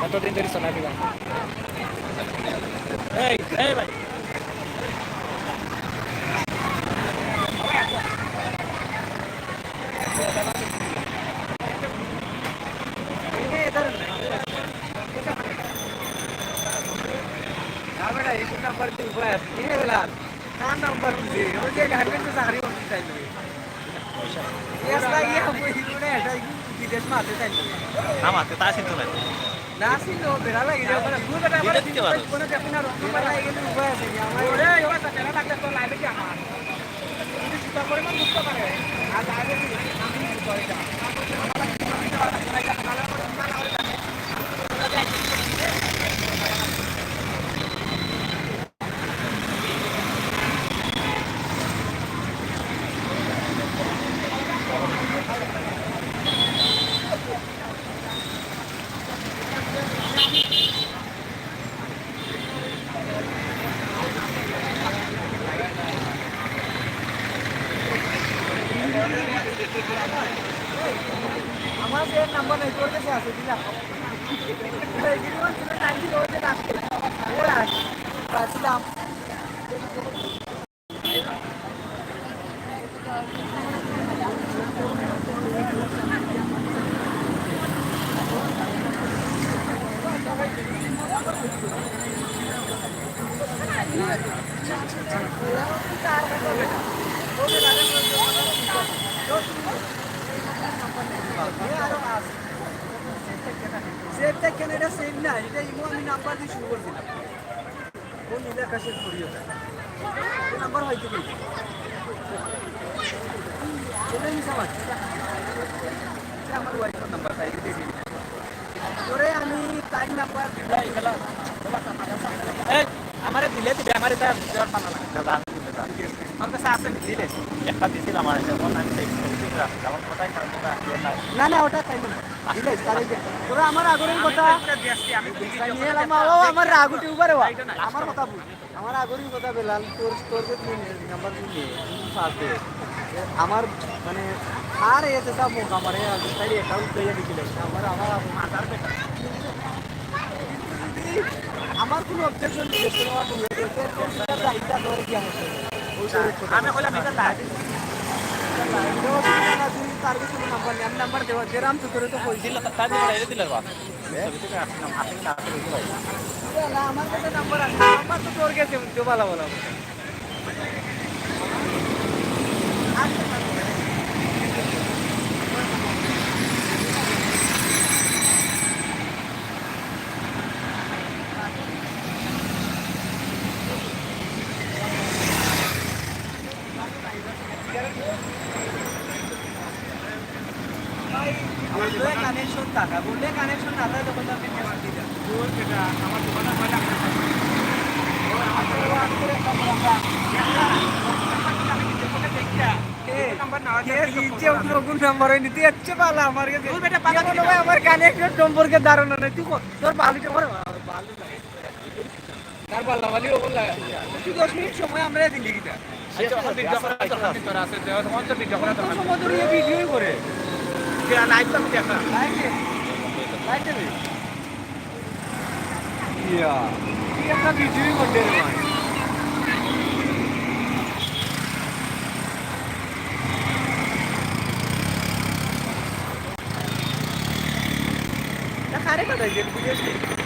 কতদিন ধরে সোনা দিলাম এই এই ভাই নামাতে তা চিন্তা নাই নাসিলো বেড়া লাগে মানে পুরো বেটা আমার দিতে পারো কোন দেখুন আর বেড়া লাগে কিন্তু উপায় আছে আমার ওরে ওরা বেড়া লাগতে তো লাইবে কি আমার যদি চিন্তা করে না বুঝতে পারে আর আগে কি আমি করে যা আমার যে নাম্বার নাই তোর কাছে আছে দিলা এই গিরিমান ছিল টাইম ছিল ওই যে আসছে ওরা আসলাম সেভটা কেন এটা সেভ না এটা ইমো আমি নাম্বার দিয়ে শুরু করছিলাম কোন এলাকা সেভ করি ওটা নাম্বার হয়তো কি এটা মিস আমার ওয়াইফের নাম্বার তাই দিয়েছি তোরে আমি তাই নাম্বার দিলাই গেলাম আমারে দিলে দিবে আমারে তার দেওয়ার পানা লাগে আমার কাছে আছে দিলে একটা দিছিল আমার যখন আমি না না ওটা তাই না দিলে তাই তোরা আমার আগরের কথা নিয়ে এলাম আমার রাগুটি উপরে আমার কথা বুঝ আমার আগরের কথা বেলাল তোর তোর যে নাম্বার দিলে সাথে আমার মানে আর এসে সব মুখ আমার তাই অ্যাকাউন্ট দিয়ে দিলে আমার আমার মাথার বেটা আমার কোনো অবজেকশন জিজ্ঞেস করে আমার কোনো দায়িত্ব ধরে কি আমি বললাম এটা লাগে তার কিছু নাম্বার নেই আমি নাম্বার দেওয়া যেরাম তো করে তো দিল তাদের দিল বা আমার কাছে নাম্বার আছে নাম্বার তো তোর কাছে তো ভালো ভালো কানেকশন টাকা বললে কানেকশন না থাকে তখন আপনি পেমেন্ট দিবেন আমার দোকানে পয়লা নাম্বার হয়নি তুই হচ্ছে ভালো আমার কাছে আমার কানেক্টেড সম্পর্কে ধারণা নেই তুই তোর বালিটা করে তার পাল্লা বালি ওপর লাগা তুই 10 মিনিট সময় আমরা দিলি কিটা সময় ধরে ভিডিওই করে লাইভ তো দেখা ইয়া তুই একটা ভিডিওই করতে রে ভাই খারে কথা যে বুঝেছিস